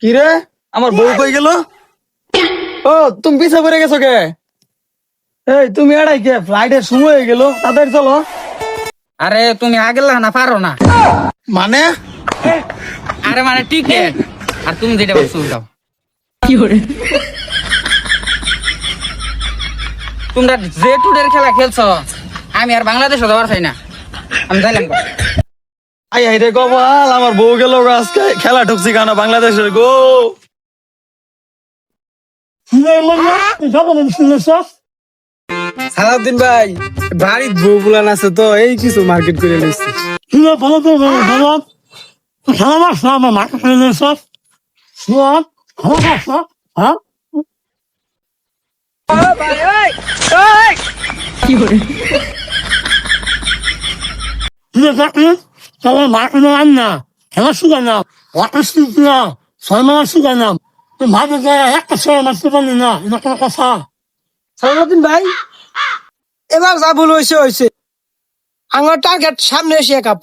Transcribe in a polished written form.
কি রে আমার বউ কই গেল? ও তুমি পিছে পড়ে গেছো কে? এই তুমি এড়াই কে? ফ্লাইটের সময় হয়ে গেল, তাড়াতাড়ি চলো। আরে তুমি আগে না পারো না। মানে আরে মানে টিকেট আর তুমি যেটা বলছো দাও। তোমরা যে টুডের খেলা খেলছো আমি আর বাংলাদেশে যাওয়ার চাই না। আমি যাইলাম গো। আই হাই রে কপাল, আমার বউ গেল গো আজকে। খেলা ঢুকছি কেন বাংলাদেশের গো? সালাউদ্দিন ভাই বাড়ি বউ বুলান আছে তো এই কিছু মার্কেট করে লইছি। সালাউদ্দিন ভাই, এবার যা ভুল হয়েছে হয়েছে। আমার টার্গেট সামনে এসে কাপ